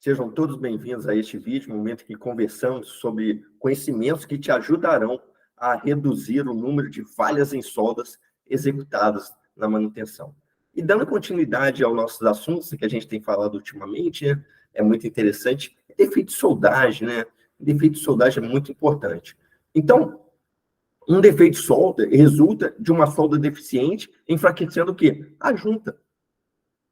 Sejam todos bem-vindos a este vídeo, momento que conversamos sobre conhecimentos que te ajudarão a reduzir o número de falhas em soldas executadas na manutenção. E dando continuidade aos nossos assuntos que a gente tem falado ultimamente, né, é muito interessante, defeito de soldagem, né? Defeito de soldagem é muito importante. Então, um defeito de solda resulta de uma solda deficiente, enfraquecendo o quê? A junta.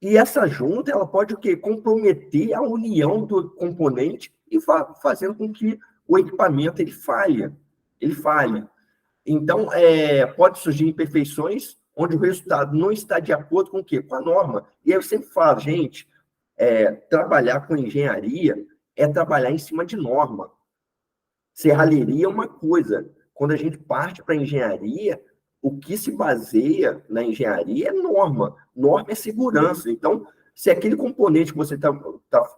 E essa junta, ela pode o quê? Comprometer a união do componente e fazendo com que o equipamento ele falhe. Então, pode surgir imperfeições onde o resultado não está de acordo com o quê? Com a norma. E aí eu sempre falo, gente, trabalhar com engenharia é trabalhar em cima de norma. Serralheria é uma coisa. Quando a gente parte para a engenharia, o que se baseia na engenharia é norma. Norma é segurança. Então, se aquele componente que você está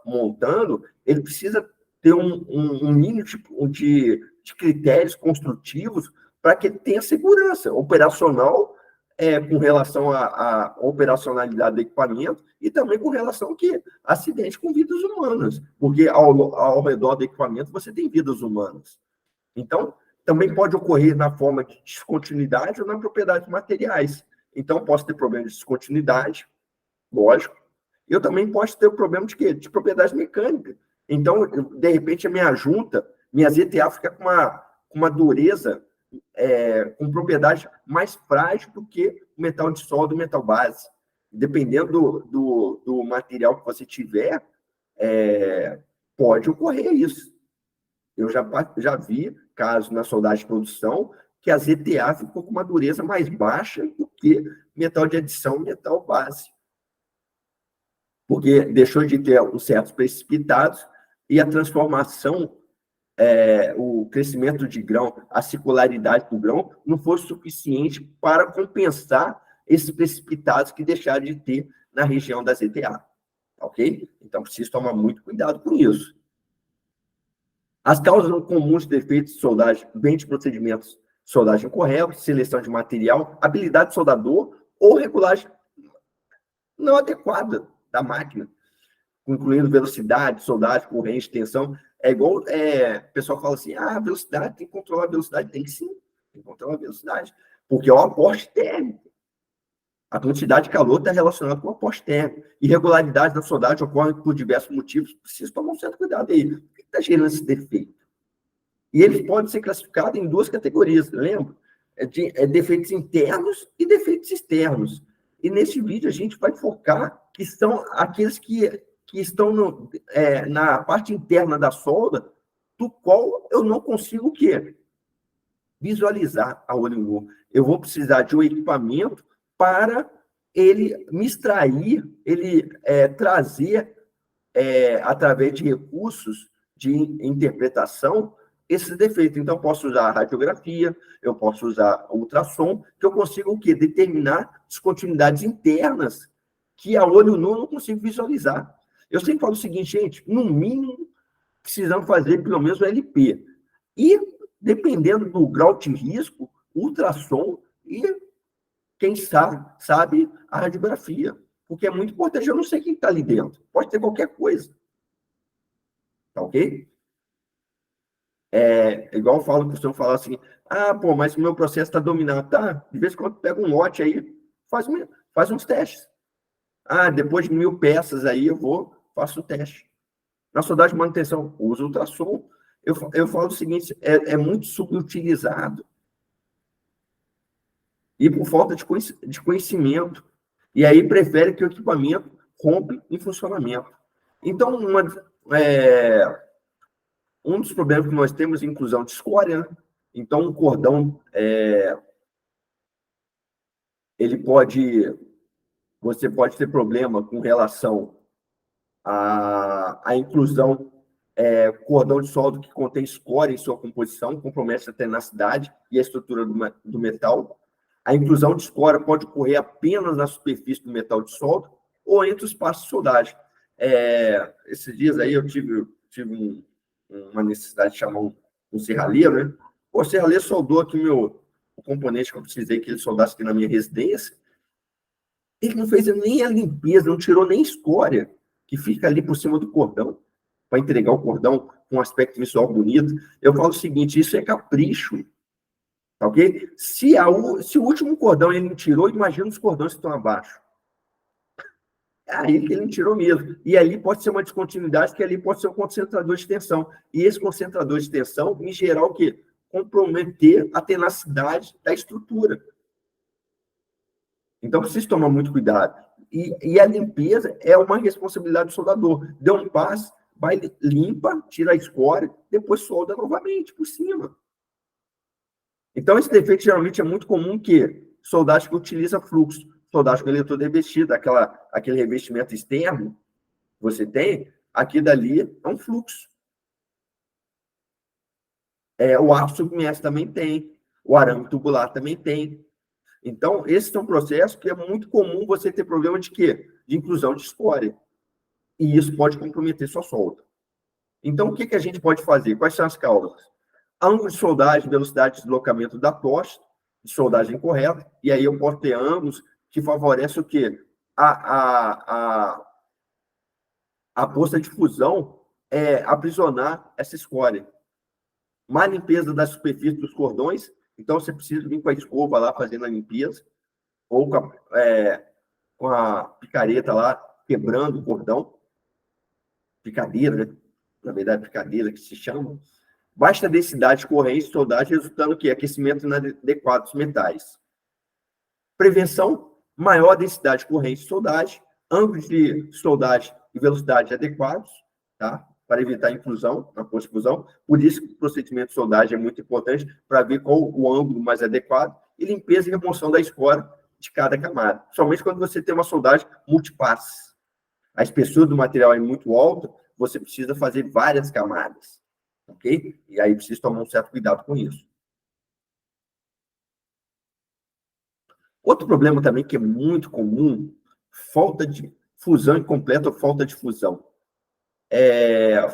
montando, ele precisa ter um mínimo de critérios construtivos para que ele tenha segurança operacional, com relação à operacionalidade do equipamento e também com relação a acidente com vidas humanas, porque ao redor do equipamento você tem vidas humanas. Então, também pode ocorrer na forma de descontinuidade ou na propriedade de materiais. Então, posso ter problema de descontinuidade, lógico. Eu também posso ter o problema de quê? De propriedade mecânica. Então, de repente, a minha junta, minha ZTA fica com uma dureza, com propriedade mais frágil do que o metal de solda e o metal base. Dependendo do material que você tiver, pode ocorrer isso. Eu já vi casos na soldagem de produção que a ZTA ficou com uma dureza mais baixa do que metal de adição e metal base. Porque deixou de ter uns certos precipitados e a transformação, o crescimento de grão, a circularidade do grão, não foi suficiente para compensar esses precipitados que deixaram de ter na região da ZTA. Ok? Então, preciso tomar muito cuidado com isso. As causas comuns de defeitos de soldagem vêm de procedimentos de soldagem corretos, seleção de material, habilidade de soldador ou regulagem não adequada da máquina, incluindo velocidade, soldagem, corrente, tensão. É igual, o pessoal fala assim, velocidade, tem que controlar a velocidade. Tem que sim, tem que controlar a velocidade, porque é o aporte térmico. A quantidade de calor está relacionada com o aporte térmico. Irregularidades na soldagem ocorrem por diversos motivos, precisa tomar um certo cuidado aí. O que está gerando esse defeito? E eles podem ser classificados em duas categorias, lembra? Defeitos internos e defeitos externos. E nesse vídeo a gente vai focar que são aqueles que estão na parte interna da solda, do qual eu não consigo o quê? Visualizar a olho nu. Eu vou precisar de um equipamento para ele me extrair, ele trazer, através de recursos de interpretação, esses defeitos. Então, eu posso usar a radiografia, eu posso usar ultrassom, que eu consigo o quê? Determinar descontinuidades internas que a olho nu eu não consigo visualizar. Eu sempre falo o seguinte, gente, no mínimo, precisamos fazer pelo menos o LP. E, dependendo do grau de risco, ultrassom e, quem sabe a radiografia. Porque é muito importante, eu não sei quem está ali dentro. Pode ter qualquer coisa. Tá ok? Igual eu falo, o pessoal fala assim, mas o meu processo está dominado. Tá, de vez em quando pega um lote aí, faz uns testes. Depois de 1000 peças aí, faço o teste. Na soldagem de manutenção, uso ultrassom. Eu falo o seguinte, é muito subutilizado. E por falta de conhecimento. E aí prefere que o equipamento rompe em funcionamento. Então, um dos problemas que nós temos é a inclusão de escória, né? Então, o cordão, você pode ter problema com relação à inclusão, cordão de solda que contém escória em sua composição, compromete a tenacidade e a estrutura do metal. A inclusão de escória pode ocorrer apenas na superfície do metal de solda ou entre os passos de soldagem. Esses dias aí eu tive uma necessidade de chamar um serralheiro, né? O serralheiro soldou aqui o componente que eu precisei que ele soldasse aqui na minha residência. Ele não fez nem a limpeza, não tirou nem escória que fica ali por cima do cordão. para entregar o cordão com um aspecto visual bonito. Eu falo o seguinte, isso é capricho, tá ok? Se o último cordão ele não tirou, imagina os cordões que estão abaixo. Aí ele não tirou mesmo. E ali pode ser uma descontinuidade, que ali pode ser um concentrador de tensão. E esse concentrador de tensão, em geral, o quê? Comprometer a tenacidade da estrutura. Então, precisa tomar muito cuidado. E a limpeza é uma responsabilidade do soldador. Deu um passe, vai, limpa, tira a escória, depois solda novamente por cima. Então, esse defeito geralmente é muito comum que soldagem que utiliza fluxo, soldagem com eletrodo revestido, aquele revestimento externo que você tem, aqui dali é um fluxo. O arco submerso também tem, o arame tubular também tem. Então, esse é um processo que é muito comum você ter problema de quê? De inclusão de escória. E isso pode comprometer sua solda. Então, o que a gente pode fazer? Quais são as causas? Ângulo de soldagem, velocidade de deslocamento da tocha, de soldagem correta, e aí eu posso ter ângulos que favorecem o quê? A poça de fusão aprisionar essa escória. Má limpeza da superfície dos cordões, então você precisa vir com a escova lá fazendo a limpeza, ou com a picareta lá quebrando o cordão, picadeira, né? Na verdade, picadeira que se chama. Baixa densidade de corrente de soldagem, resultando que aquecimento inadequado dos metais. Prevenção, maior densidade de corrente de soldagem, ângulo de soldagem e velocidade adequados, tá? Para evitar inclusão na post-fusão. Por isso que o procedimento de soldagem é muito importante para ver qual o ângulo mais adequado e limpeza e remoção da escória de cada camada. Somente quando você tem uma soldagem multipasse. A espessura do material é muito alta, você precisa fazer várias camadas, ok? E aí precisa tomar um certo cuidado com isso. Outro problema também que é muito comum, falta de fusão incompleta ou falta de fusão.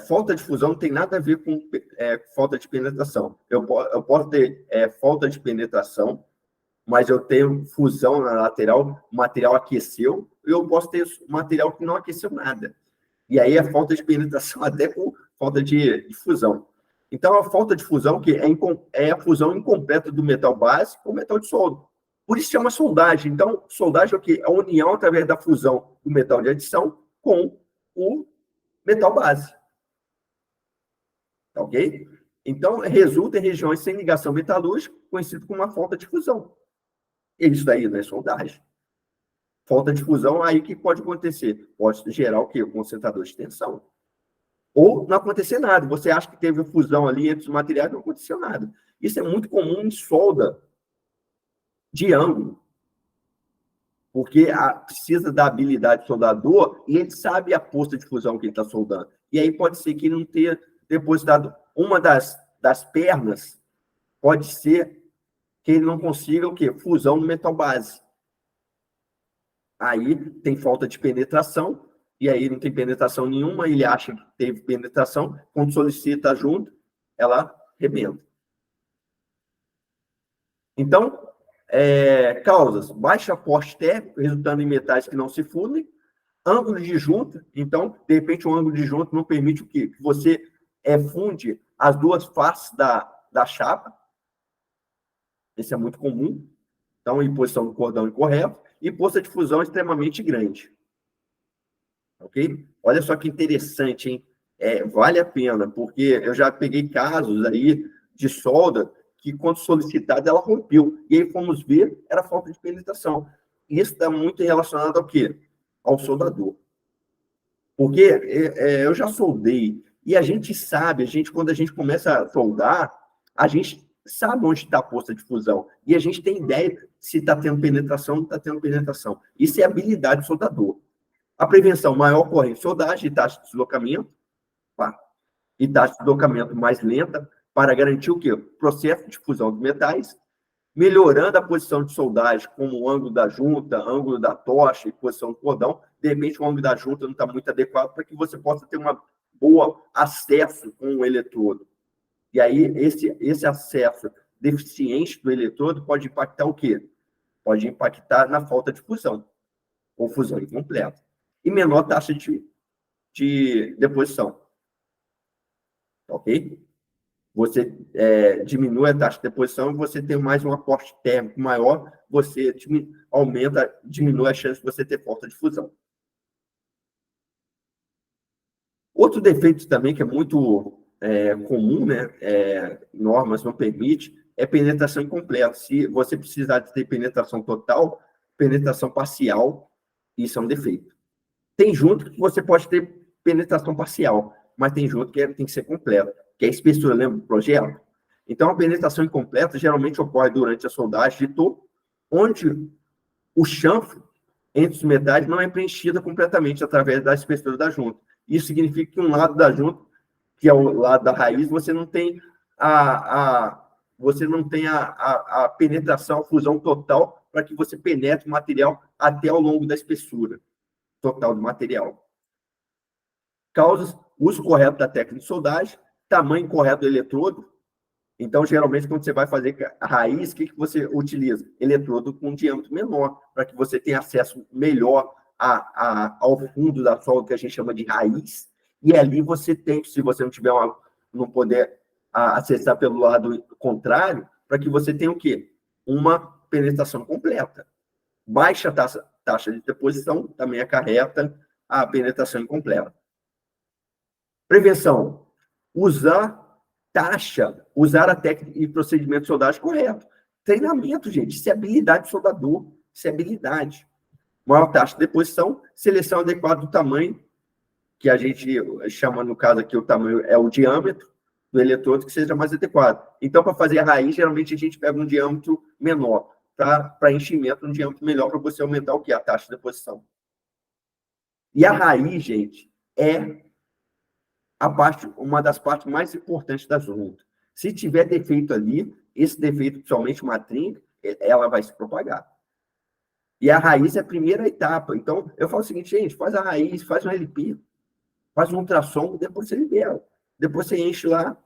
Falta de fusão não tem nada a ver com falta de penetração. Eu posso ter falta de penetração, mas eu tenho fusão na lateral, o material aqueceu, e eu posso ter material que não aqueceu nada. E aí é falta de penetração até com falta de fusão. Então, a falta de fusão que é a fusão incompleta do metal base com o metal de solda. Por isso chama soldagem. Então, soldagem é o quê? A união através da fusão do metal de adição com o metal base. Tá ok? Então, resulta em regiões sem ligação metalúrgica, conhecido como uma falta de fusão. Isso daí não é soldagem. Falta de fusão, aí o que pode acontecer? Pode gerar o quê? O concentrador de tensão. Ou não acontecer nada. Você acha que teve fusão ali entre os materiais, não aconteceu nada. Isso é muito comum em solda de ângulo. Porque precisa da habilidade do soldador e ele sabe a posta de fusão que ele está soldando. E aí pode ser que ele não tenha depositado uma das pernas, pode ser que ele não consiga o quê? Fusão no metal base. Aí tem falta de penetração, e aí não tem penetração nenhuma, ele acha que teve penetração, quando solicita junto, ela rebenta. Então, causas, baixa aporte térmico, resultando em metais que não se fundem, ângulo de junta, então, de repente, o ângulo de junta não permite o quê? Que você funde as duas faces da chapa, esse é muito comum, então, em posição do cordão incorreto, e poça de fusão extremamente grande. Ok? Olha só que interessante, hein? Vale a pena, porque eu já peguei casos aí de solda que, quando solicitada, ela rompeu. E aí fomos ver, era falta de penetração. Isso está muito relacionado ao quê? Ao soldador. Porque eu já soldei, e a gente sabe, quando a gente começa a soldar, a gente sabe onde está a poça de fusão. E a gente tem ideia se está tendo penetração ou não está tendo penetração. Isso é habilidade do soldador. A prevenção, maior corrente de soldagem e taxa de deslocamento, e taxa de deslocamento mais lenta, para garantir o quê? O processo de fusão de metais, melhorando a posição de soldagem, como o ângulo da junta, ângulo da tocha e posição do cordão. De repente, o ângulo da junta não está muito adequado para que você possa ter um bom acesso com o eletrodo. E aí, esse acesso deficiente do eletrodo pode impactar o quê? Pode impactar na falta de fusão, ou fusão incompleta. E menor taxa de deposição. tá ok? Você diminui a taxa de deposição e você tem mais um aporte térmico maior, você diminui a chance de você ter falta de fusão. Outro defeito também que é muito comum, né? Normas não permitem, é penetração incompleta. Se você precisar de ter penetração total, penetração parcial, isso é um defeito. Tem junto que você pode ter penetração parcial, mas tem junto que tem que ser completa, que é a espessura, lembra do projeto? Então, a penetração incompleta geralmente ocorre durante a soldagem de topo, onde o chanfro entre os metais não é preenchida completamente através da espessura da junta. Isso significa que um lado da junta, que é o lado da raiz, você não tem a penetração, a fusão total para que você penetre o material até ao longo da espessura total do material. Causas: uso correto da técnica de soldagem, tamanho correto do eletrodo. Então, geralmente, quando você vai fazer a raiz, o que você utiliza? Eletrodo com um diâmetro menor, para que você tenha acesso melhor ao fundo da solda, que a gente chama de raiz. E ali você tem, se você não puder acessar pelo lado contrário, para que você tenha o quê? Uma penetração completa. Baixa taxa de deposição também acarreta a penetração incompleta. Prevenção: usar a técnica e procedimento de soldagem correto. Treinamento, gente, isso é habilidade de soldador, isso é habilidade. Maior taxa de deposição, seleção adequada do tamanho, que a gente chama, no caso aqui, o tamanho é o diâmetro do eletrodo, que seja mais adequado. Então, para fazer a raiz, geralmente a gente pega um diâmetro menor, para enchimento, um diâmetro melhor, para você aumentar o que? A taxa de deposição. E a raiz, gente, é uma das partes mais importantes da junta. Se tiver defeito ali, esse defeito, principalmente uma trinca, ela vai se propagar. E a raiz é a primeira etapa. Então, eu falo o seguinte, gente, faz a raiz, faz um LP, faz um ultrassom, depois você libera. Depois você enche lá.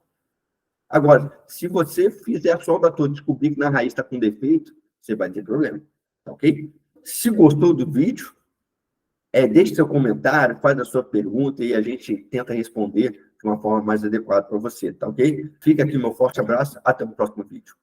Agora, se você fizer a solda toda e descobrir que na raiz está com defeito, você vai ter problema, tá ok? Se gostou do vídeo, deixe seu comentário, faz a sua pergunta e a gente tenta responder de uma forma mais adequada para você, tá ok? Fica aqui meu forte abraço, até o próximo vídeo.